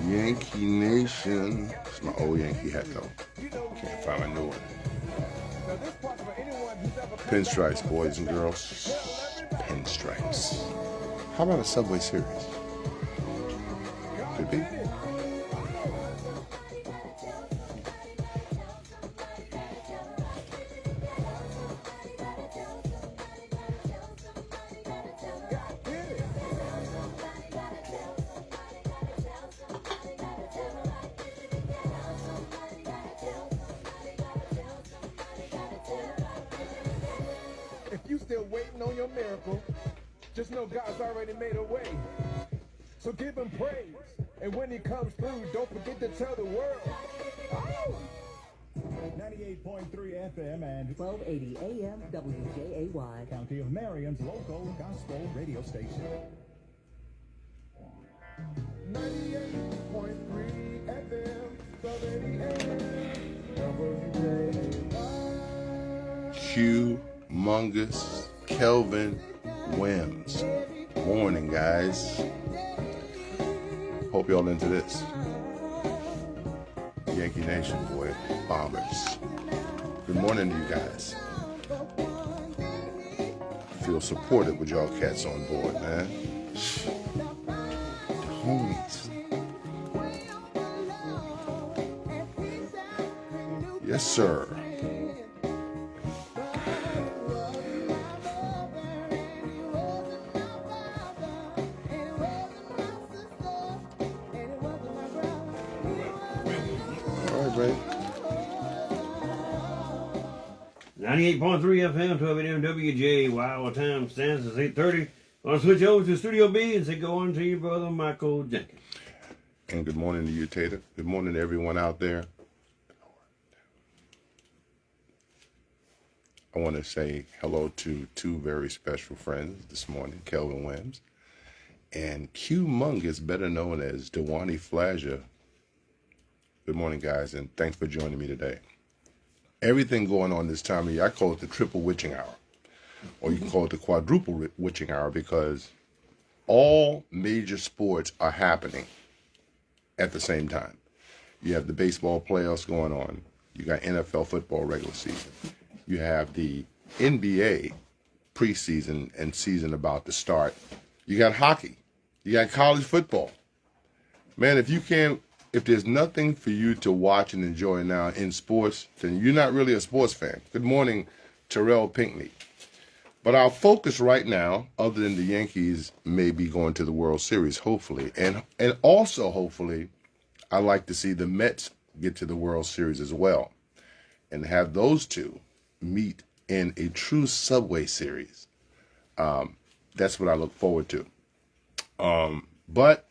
Yankee Nation. It's my old Yankee hat though. Can't find my new one. Pinstripes, boys and girls. Pinstripes. How about a Subway Series? Could be. If you still waiting on your miracle, just know God's already made a way. So give him praise. And when he comes through, don't forget to tell the world. Oh! 98.3 FM and 1280 AM WJAY. County of Marion's local gospel radio station. 98.3 FM, 1280 AM, Humongous Kelvin Wims. Morning, guys. Hope y'all into this. Yankee Nation, boy. Bombers. Good morning to you guys. Feel supported with y'all cats on board, man. The homies. Yes, sir. All right, Ray. 98.3 FM, 1280 WJ. Wow, time stands at 8:30. I'll switch over to Studio B and say go on to your brother Michael Jenkins. And good morning to you, Tater. Good morning to everyone out there. I want to say hello to two very special friends this morning, Kelvin Wims and Q-Mungus, better known as Dewani Flasher. Good morning, guys, and thanks for joining me today. Everything going on this time of year, I call it the triple witching hour, or you can call it the quadruple witching hour, because all major sports are happening at the same time. You have the baseball playoffs going on. You got NFL football regular season. You have the NBA preseason and season about to start. You got hockey. You got college football. Man, if there's nothing for you to watch and enjoy now in sports, then you're not really a sports fan. Good morning, Terrell Pinkney. But our focus right now, other than the Yankees may be going to the World Series, hopefully, and also hopefully, I'd like to see the Mets get to the World Series as well, and have those two meet in a true Subway Series. That's what I look forward to. But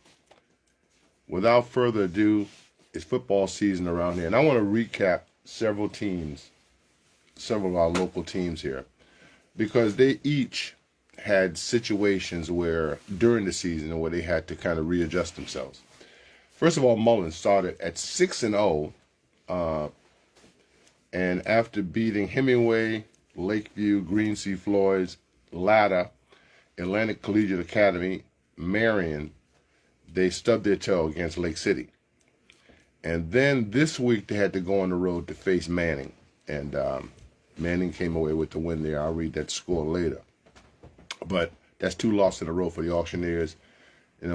without further ado, it's football season around here, and I want to recap several of our local teams here, because they each had situations where during the season where they had to kind of readjust themselves. First of all, Mullen started at 6-0, and after beating Hemingway, Lakeview, Green Sea Floyds, Latta, Atlantic Collegiate Academy, Marion, they stubbed their toe against Lake City. And then this week they had to go on the road to face Manning. And Manning came away with the win there. I'll read that score later. But that's 2 losses in a row for the Auctioneers.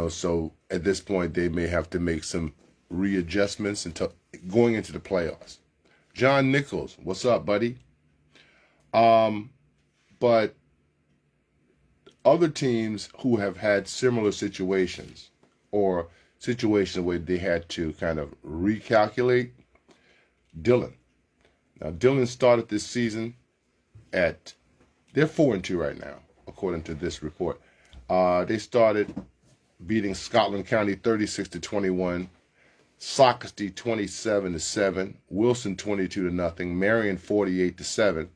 So at this point they may have to make some readjustments until going into the playoffs. John Nichols, what's up, buddy? But other teams who have had similar situations, or situations where they had to kind of recalculate, Dillon. Now, Dillon started this season they're 4-2 right now, according to this report. They started beating Scotland County 36-21, Socastee 27-7, Wilson 22-0, Marion 48-7,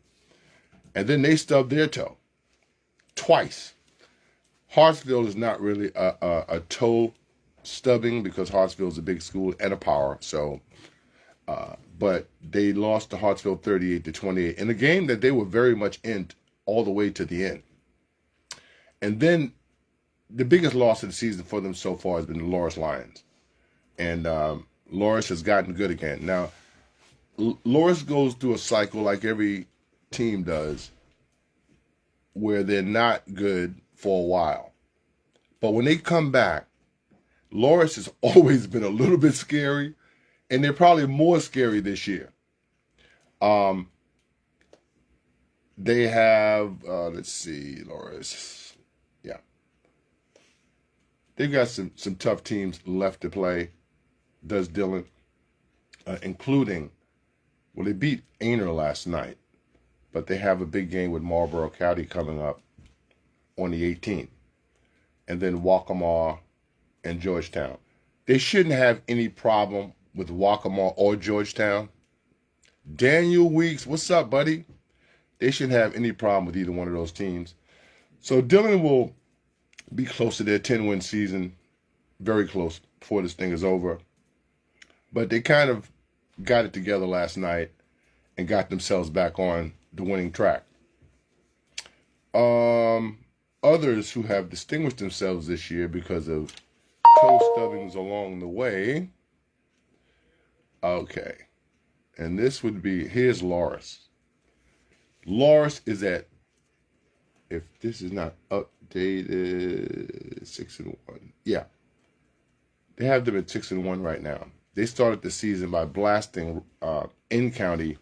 and then they stubbed their toe twice. Hartsville is not really a toe stubbing, because Hartsville is a big school and a power. So, but they lost to Hartsville 38-28 in a game that they were very much in all the way to the end. And then the biggest loss of the season for them so far has been the Loris Lions, And Loris has gotten good again. Now, Loris goes through a cycle like every team does where they're not good for a while. But when they come back, Loris has always been a little bit scary, and they're probably more scary this year. They have, let's see, Loris. Yeah. They've got some tough teams left to play, does Dylan, including, well, they beat Ainer last night, but they have a big game with Marlboro County coming up on the 18th. And then Waccamaw and Georgetown. They shouldn't have any problem with Waccamaw or Georgetown. Daniel Weeks, what's up, buddy? They shouldn't have any problem with either one of those teams. So Dylan will be close to their 10-win season, very close before this thing is over. But they kind of got it together last night and got themselves back on the winning track. Others who have distinguished themselves this year because of toe stubbings along the way. Okay. And this would be, here's Loris. Loris is at, if this is not updated, 6-1. Yeah. They have them at 6-1 right now. They started the season by blasting in-county,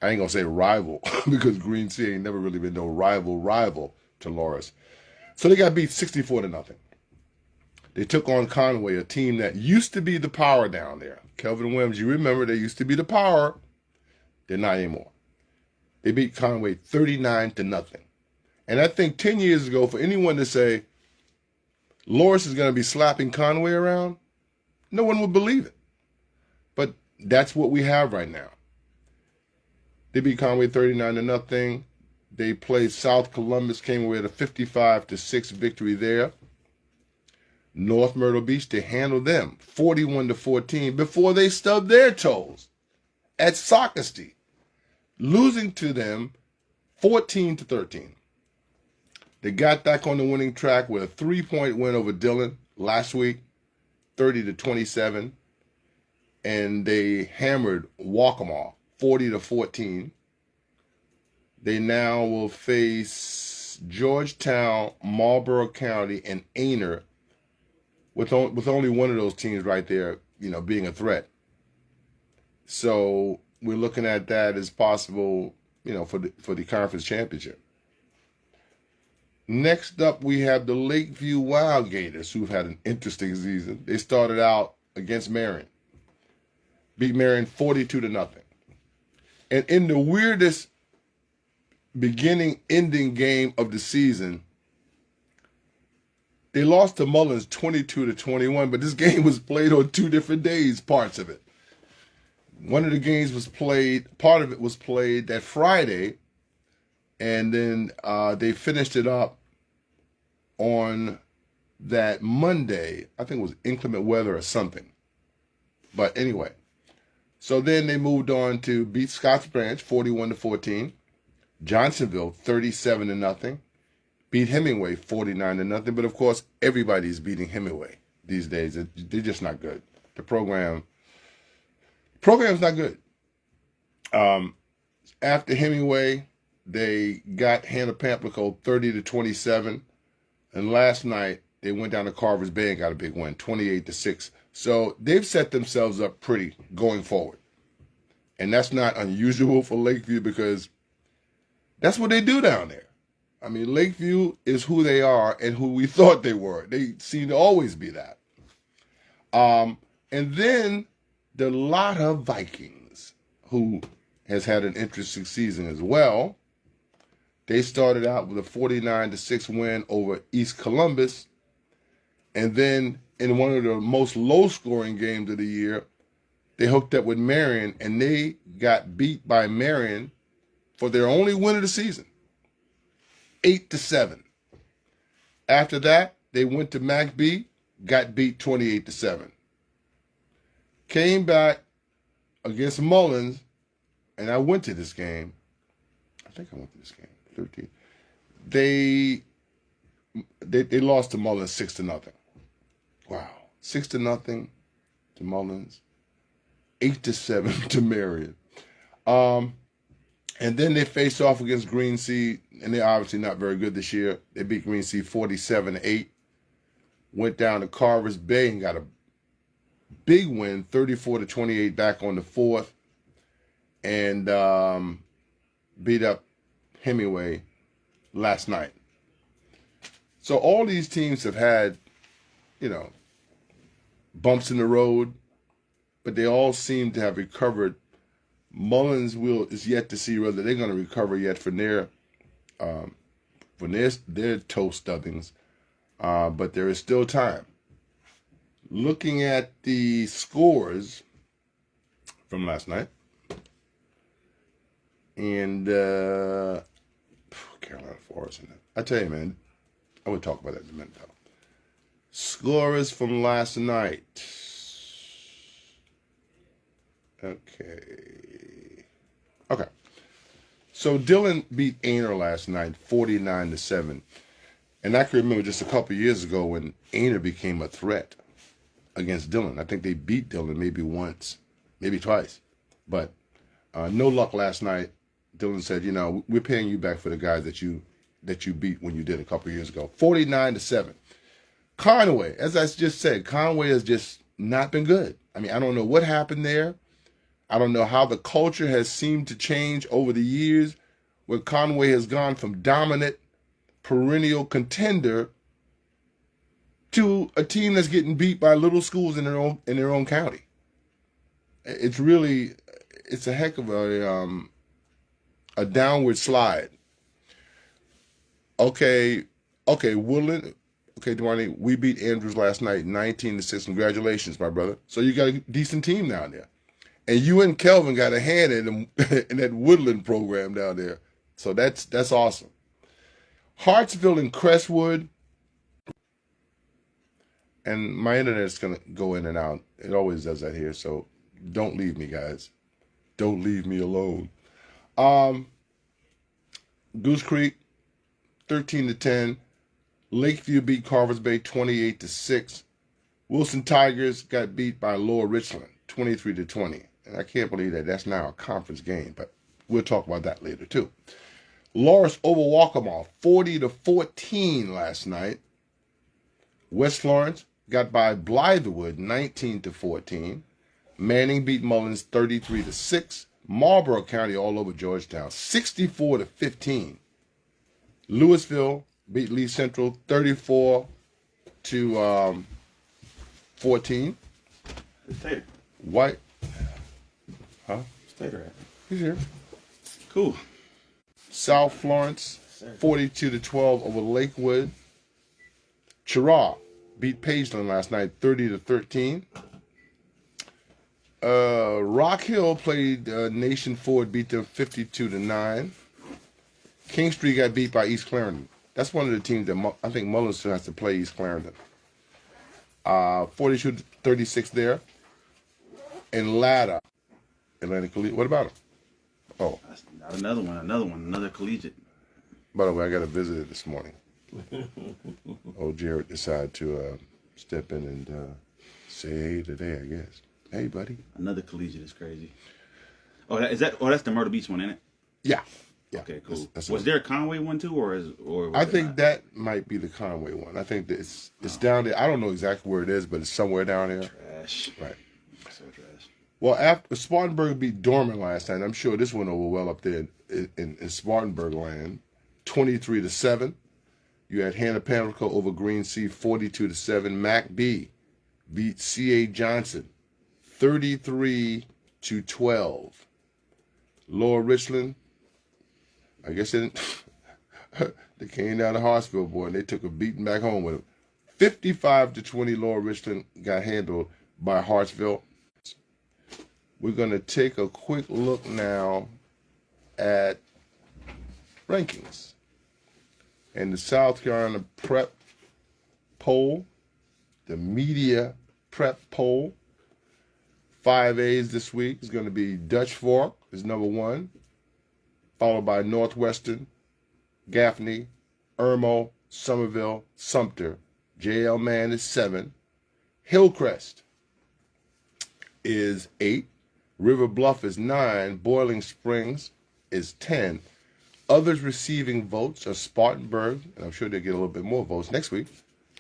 I ain't going to say rival, because Green Sea ain't never really been no rival to Loris. So they got beat 64-0. They took on Conway, a team that used to be the power down there. Kelvin Williams, you remember they used to be the power. They're not anymore. They beat Conway 39-0. And I think 10 years ago, for anyone to say Loris is going to be slapping Conway around, no one would believe it. But that's what we have right now. They beat Conway 39-0. They played South Columbus, came away with a 55-6 victory there. North Myrtle Beach, they handled them 41-14 before they stubbed their toes at Sockasty, losing to them 14-13. They got back on the winning track with a 3-point win over Dillon last week, 30-27. And they hammered Waccamaw 40-14. They now will face Georgetown, Marlboro County, and Ainer, with only one of those teams right there, being a threat. So we're looking at that as possible, for the conference championship. Next up, we have the Lakeview Wild Gators, who've had an interesting season. They started out against Marion, beat Marion 42-0. And in the weirdest beginning-ending game of the season, they lost to Mullins 22-21, but this game was played on 2 different days, parts of it. One of the games was played, part of it was played that Friday, and then they finished it up on that Monday. I think it was inclement weather or something. But anyway, so then they moved on to beat Scotts Branch 41-14, Johnsonville 37-0, beat Hemingway 49-0. But of course, everybody's beating Hemingway these days. They're just not good. The program's not good. After Hemingway, they got Hannah Pamplico 30-27, and last night they went down to Carver's Bay and got a big win, 28-6. So they've set themselves up pretty going forward, and that's not unusual for Lakeview because that's what they do down there. I mean, Lakeview is who they are and who we thought they were. They seem to always be that. And then the Lotta Vikings, who has had an interesting season as well. They started out with a 49-6 win over East Columbus. And then in one of the most low-scoring games of the year, they hooked up with Marion, and they got beat by Marion for their only win of the season, 8-7. After that, they went to McBee, got beat 28-7. Came back against Mullins, and I went to this game. I think I went to this game, 13. They lost to Mullins 6-0. Wow, 6-0. to Mullins, 8-7 to Marion. And then they face off against Green Sea, and they're obviously not very good this year. They beat Green Sea 47-8. Went down to Carver's Bay and got a big win, 34-28 back on the 4th. And beat up Hemingway last night. So all these teams have had, bumps in the road, but they all seem to have recovered. Mullins is yet to see whether they're going to recover yet from their toe stubbings, but there is still time. Looking at the scores from last night, and Carolina Forest. I tell you, man, I would talk about that in a minute, though. Scorers from last night. Okay. So Dillon beat Ainer last night, 49-7. And I can remember just a couple of years ago when Ainer became a threat against Dillon. I think they beat Dillon maybe once, maybe twice. But no luck last night. Dillon said, we're paying you back for the guys that you beat when you did a couple of years ago. 49-7. Conway, as I just said, Conway has just not been good. I mean, I don't know what happened there. I don't know how the culture has seemed to change over the years, where Conway has gone from dominant, perennial contender to a team that's getting beat by little schools in their own county. It's a heck of a downward slide. Okay, Woodland. Okay, Dwayne, we beat Andrews last night, 19-6. Congratulations, my brother. So you got a decent team down there. And you and Kelvin got a hand in that Woodland program down there. So that's awesome. Hartsville and Crestwood. And my internet's going to go in and out. It always does that here. So don't leave me, guys. Don't leave me alone. Goose Creek, 13-10. Lakeview beat Carver's Bay 28-6. Wilson Tigers got beat by Lower Richland 23-20. And I can't believe that. That's now a conference game, but we'll talk about that later too. Loris over Waccamaw 40-14 last night. West Florence got by Blythewood 19-14. Manning beat Mullins 33-6. Marlborough County all over Georgetown 64-15. Louisville beat Lee Central 34-14. Tater. White. Huh? Tater at. He's here. Cool. South Florence 42-12 over Lakewood. Chiraw beat Pageland last night 30-13. Rock Hill played Nation Ford, beat them 52-9. Kingstree got beat by East Clarendon. That's one of the teams that I think Mullins still has to play East Clarendon. 42-36 there. And Latta, Atlantic Collegiate. What about them? Oh. That's another one, another collegiate. By the way, I got a visitor this morning. Jaryd decided to step in and say hey today, I guess. Hey, buddy. Another collegiate is crazy. That's the Myrtle Beach one, ain't it? Yeah. Okay, cool. That's was there a Conway one too, or I think that might be the Conway one. I think that it's down there. I don't know exactly where it is, but it's somewhere down there. Trash. Right. So trash. Well, after Spartanburg beat Dorman last night, I'm sure this went over well up there in Spartanburg land, 23-7. You had Hannah Pamlico over Green Sea, 42-7. Mac B beat C.A. Johnson, 33-12. Lower Richland, I guess they came down to Hartsville, boy, and they took a beating back home with them. 55-20, Lower Richland got handled by Hartsville. We're going to take a quick look now at rankings. And the South Carolina Prep poll, the media prep poll, 5As this week is going to be Dutch Fork is number 1, followed by Northwestern, Gaffney, Irmo, Somerville, Sumter. J.L. Mann is 7. Hillcrest is 8. River Bluff is 9. Boiling Springs is 10. Others receiving votes are Spartanburg, and I'm sure they'll get a little bit more votes next week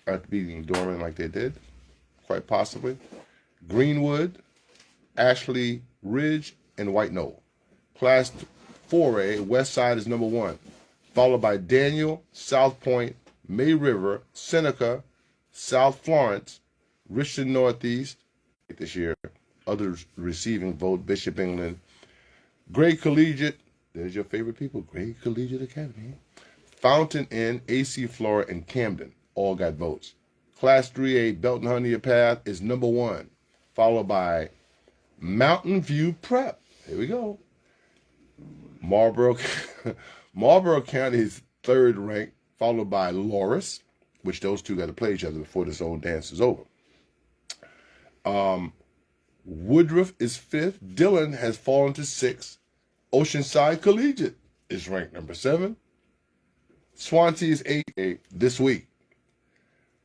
after beating Dorman like they did, quite possibly. Greenwood, Ashley Ridge, and White Knoll. Class 4A, West Side is number 1, followed by Daniel, South Point, May River, Seneca, South Florence, Richmond Northeast this year. Others receiving vote, Bishop England. Gray Collegiate, there's your favorite people, Gray Collegiate Academy. Fountain Inn, AC Flora, and Camden all got votes. Class 3A, Belton Honey Path is number 1, followed by Mountain View Prep. Here we go. Marlboro County's 3rd rank, followed by Loris, which those two got to play each other before this old dance is over. Woodruff is 5th. Dillon has fallen to 6th. Oceanside Collegiate is ranked number 7. Swansea is 8 this week.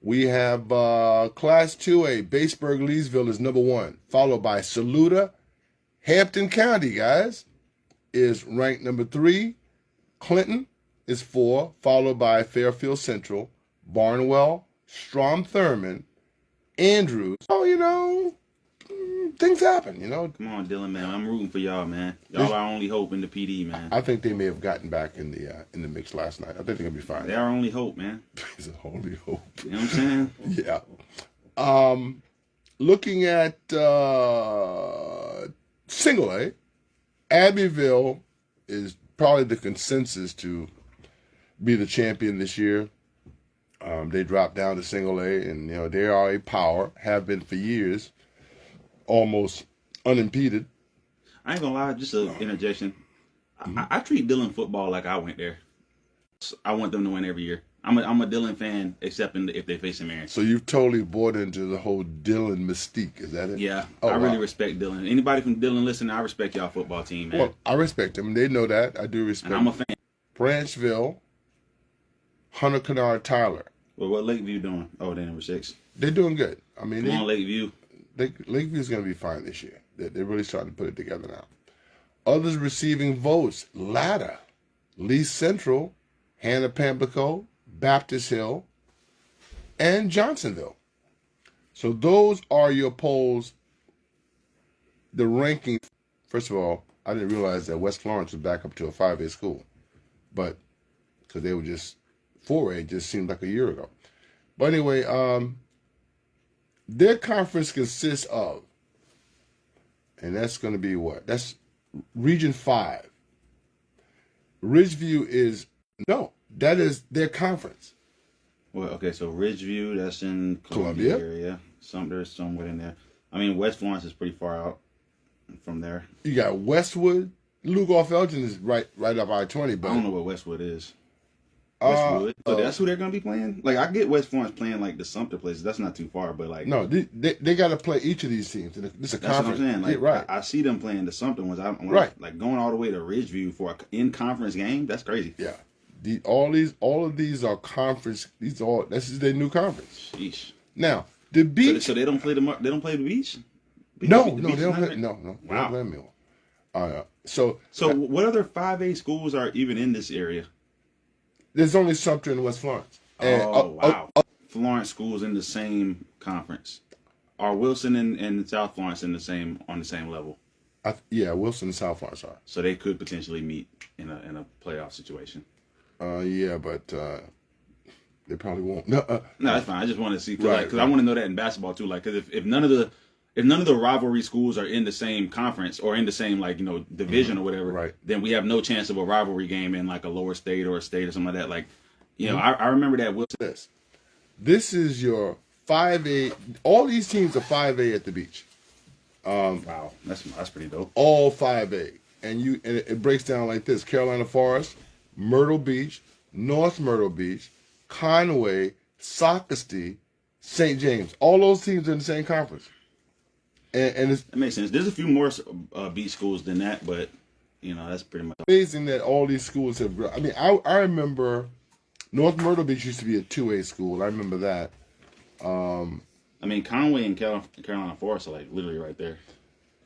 We have Class 2A, Baseburg Leesville is number 1, followed by Saluda. Hampton County, guys, is ranked number 3. Clinton is 4, followed by Fairfield Central, Barnwell, Strom Thurmond, Andrews. Oh, things happen, Come on, Dylan, man. I'm rooting for y'all, man. Y'all are our only hope in the PD, man. I think they may have gotten back in the mix last night. I think they're gonna be fine. They're our only hope, man. It's our only hope. You know what I'm saying? Yeah. Looking at single A, Abbeville is probably the consensus to be the champion this year. They dropped down to single A, and they are a power, have been for years, almost unimpeded. I ain't gonna lie, just an interjection. I treat Dillon football like I went there. I want them to win every year. I'm a Dillon fan, except if they face Marion. So you've totally bought into the whole Dillon mystique, is that it? Yeah, Oh, I wow. really respect Dillon. Anybody from Dillon listening, I respect y'all football team, man. Well, I respect them. They know that. I do respect and I'm a fan. Branchville, Hunter Kennard Tyler. Well, what Lakeview doing? Oh, they're number 6. They're doing good. I mean, Come on, Lakeview. Lakeview's going to be fine this year. They're really starting to put it together now. Others receiving votes: Latta, Lee Central, Hannah Pamplico, Baptist Hill, and Johnsonville. So those are your polls. The ranking. First of all, I didn't realize that West Florence was back up to a 5A school, but because they were just 4A, just seemed like a year ago. But anyway, their conference consists of, and that's going to be what? That's Region 5. Ridgeview is, no, that is their conference. Well, okay, so Ridgeview, that's in Columbia. Columbia area. There's somewhere in there. I mean, West Florence is pretty far out from there. You got Westwood. Lugoff Elgin is right up I-20, but I don't know what Westwood is. Westwood. So that's who they're going to be playing? Like, I get West Florence playing, like, the Sumter places. That's not too far, but, like... No, they got to play each of these teams. This is a That's conference. what I'm saying. Like, Yeah, right. I see them playing the Sumter ones. Right. Like, going all the way to Ridgeview for an in-conference game, that's crazy. Yeah. All of these are conference. This is their new conference. Sheesh. Now, the beach. So they don't play the beach? No, The they beach is don't not play. there? No. They Wow. don't play Mill. So what other 5A schools are even in this area? there's only Sumter and West Florence. And, Wow. Florence schools in the same conference. Are Wilson and South Florence on the same level? Yeah, Wilson and South Florence are. So they could potentially meet in a playoff situation. Yeah, but they probably won't. No, No, that's fine. I just want to see Right, because I want to know that in basketball too. Like, because if none of the rivalry schools are in the same conference or in the same division or whatever, Right. then we have no chance of a rivalry game in like a lower state or a state or something like that. Like, I remember that Wilson. This is your 5A. All these teams are 5A at the beach. Wow, that's pretty dope. All 5A, and it breaks down like this: Carolina Forest, Myrtle Beach, North Myrtle Beach, Conway, Socastee, St. James. All those teams are in the same conference. And it's That makes sense. There's a few more beach schools than that, but that's pretty much. amazing that all these schools have grown. I mean, I remember North Myrtle Beach used to be a 2A school. I remember that. I mean, Conway and Carolina Forest are like literally right there.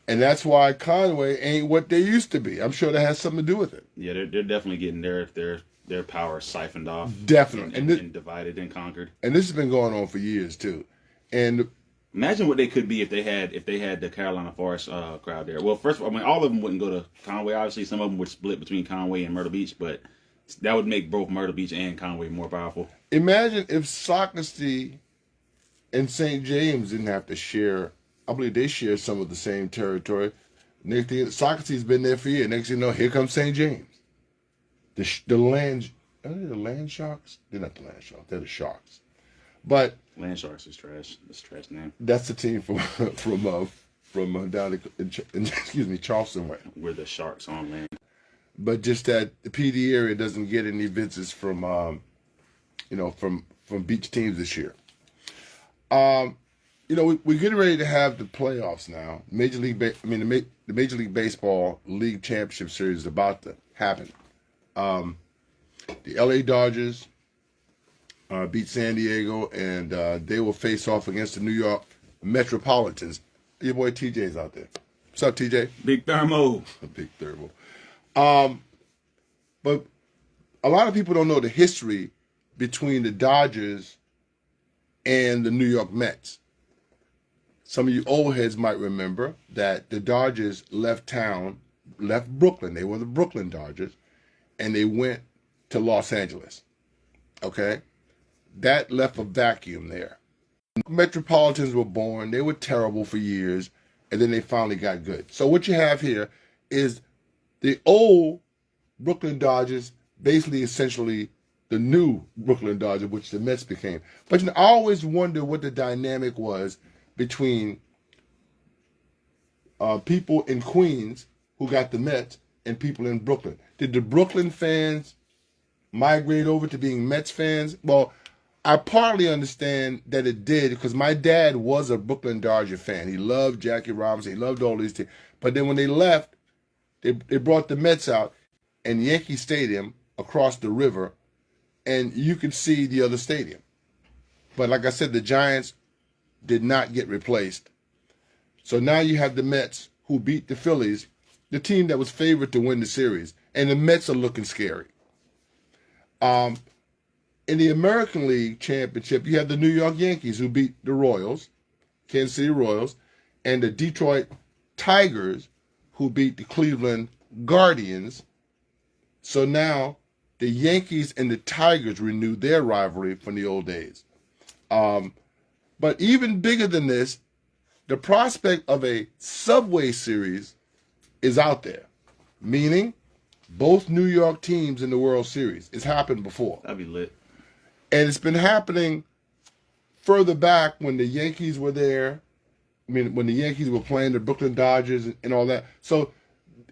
And that's why Conway ain't what they used to be. I'm sure that has something to do with it. Yeah, they're definitely getting their power siphoned off. Definitely. And divided and conquered. And this has been going on for years too. And imagine what they could be if they had the Carolina Forest crowd there. Well, first of all, I mean, all of them wouldn't go to Conway. Obviously, some of them would split between Conway and Myrtle Beach, but that would make both Myrtle Beach and Conway more powerful. imagine if Socastee and St. James didn't have to share. I believe they share some of the same territory. Next thing, Socrates been there for years. Next thing you know, here comes St. James. The land, are they the land sharks? They're not the land sharks. They're the sharks. But Land Sharks is trash. That's a trash name. that's the team from down in Charleston way. We're the Sharks on land. But just that the PD area doesn't get any visits from from beach teams this year. We're getting ready to have the playoffs now. The Major League Baseball League Championship Series is about to happen. The LA Dodgers beat San Diego, and they will face off against the New York Metropolitans. Your boy TJ's out there. What's up, TJ? Big Thermo. Big Thermal. But a lot of people don't know the history between the Dodgers and the New York Mets. Some of you old heads might remember that the Dodgers left Brooklyn. They were the Brooklyn Dodgers, and they went to Los Angeles. Okay? That left a vacuum there. Metropolitans were born. They were terrible for years, and then they finally got good. So what you have here is the old Brooklyn Dodgers, basically essentially the new Brooklyn Dodgers, which the Mets became. But I always wonder what the dynamic was between people in Queens who got the Mets and people in Brooklyn. Did the Brooklyn fans migrate over to being Mets fans? Well, I partly understand that it did because my dad was a Brooklyn Dodger fan. He loved Jackie Robinson. He loved all these teams. But then when they left, they brought the Mets out and Yankee Stadium across the river, and you could see the other stadium. But like I said, the Giants did not get replaced. So now you have the Mets who beat the Phillies, the team that was favored to win the series, and the Mets are looking scary. In the American League Championship, you have the New York Yankees who beat the Royals, Kansas City Royals, and the Detroit Tigers who beat the Cleveland Guardians. So now the Yankees and the Tigers renewed their rivalry from the old days. But even bigger than this, the prospect of a Subway Series is out there, meaning both New York teams in the World Series. It's happened before. That'd be lit. And it's been happening further back when the Yankees were there. I mean, when the Yankees were playing the Brooklyn Dodgers and all that. So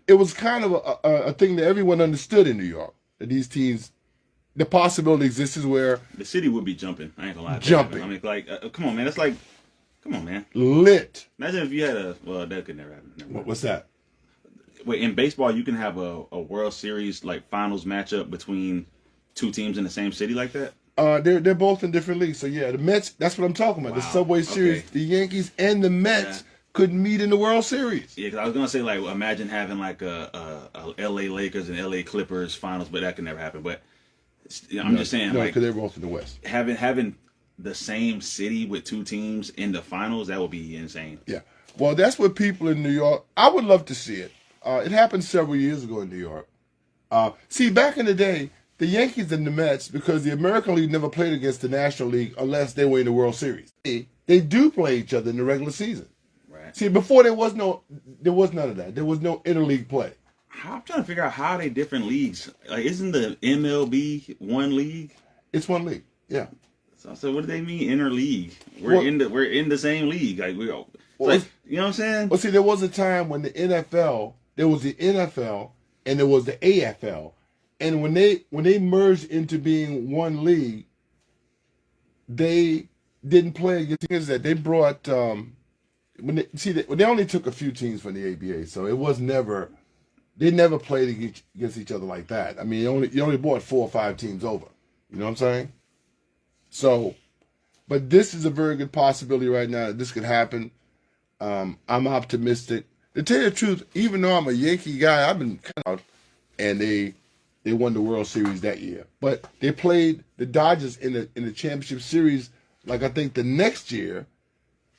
it was kind of a thing that everyone understood in New York, that these teams, the possibility exists where the city would be jumping. I ain't gonna lie. Jumping. I mean, come on, man. It's like, come on, man. Lit. Imagine if you had that could never happen. Never mind. What's that? Wait, in baseball, you can have a World Series like finals matchup between two teams in the same city like that. They're both in different leagues. So yeah, the Mets. That's what I'm talking about. Wow. The Subway Series. Okay. The Yankees and the Mets could meet in the World Series. Yeah, because I was gonna say like, imagine having like a L.A. Lakers and L.A. Clippers finals, but that could never happen. But I'm just saying, like, because they're both in the West. Having the same city with two teams in the finals, that would be insane. Yeah. Well, that's what people in New York. I would love to see it. It happened several years ago in New York. See, back in the day, the Yankees and the Mets, because the American League never played against the National League unless they were in the World Series. They do play each other in the regular season. Right. See, before there was none of that. There was no interleague play. I'm trying to figure out how they different leagues. Like, isn't the MLB one league? It's one league. Yeah. So what do they mean interleague? We're in the same league. Like you know what I'm saying? Well, see, there was a time when there was the NFL and there was the AFL. And when they merged into being one league, they didn't play against that. They brought they only took a few teams from the ABA, so it was never they never played against each other like that. I mean, you only brought 4 or 5 teams over. You know what I'm saying? So, but this is a very good possibility right now that this could happen. I'm optimistic. To tell you the truth, even though I'm a Yankee guy, I've been kind of out, and they won the World Series that year. But they played the Dodgers in the championship series, like I think the next year,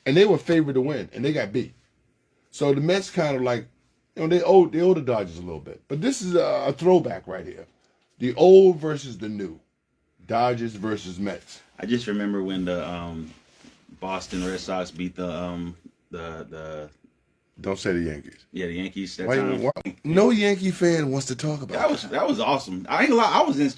and they were favored to win, and they got beat. So the Mets kind of like, they owe the Dodgers a little bit. But this is a throwback right here. The old versus the new. Dodgers versus Mets. I just remember when the Boston Red Sox beat the Don't say the Yankees. the Yankees that Why, time. no Yankee fan wants to talk about That was awesome. I ain't gonna lie,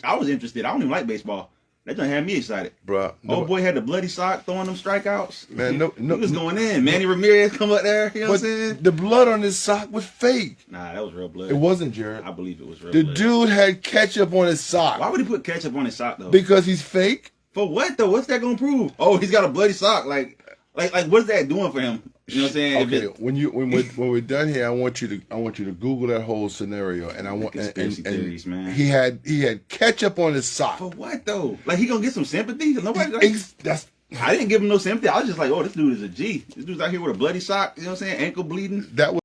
I was interested. I don't even like baseball. That just had me excited. Bruh. Old boy had the bloody sock throwing them strikeouts. Man, he was going in. Manny Ramirez come up there. You know what I'm But saying? the blood on his sock was fake. Nah, that was real blood. It wasn't, Jared. I believe it was real The blood. dude had ketchup on his sock. Why would he put ketchup on his sock though? Because he's fake. For what though? What's that gonna prove? Oh, he's got a bloody sock. Like what's that doing for him? You know what I'm saying? Okay, when we're done here, I want you to Google that whole scenario, and I want Conspiracy theories, man. He had ketchup on his sock. For what though? Like he gonna get some sympathy? Nobody. That's I didn't give him no sympathy. I was just like, oh, this dude is a G. This dude's out here with a bloody sock. You know what I'm saying? Ankle bleeding. that was.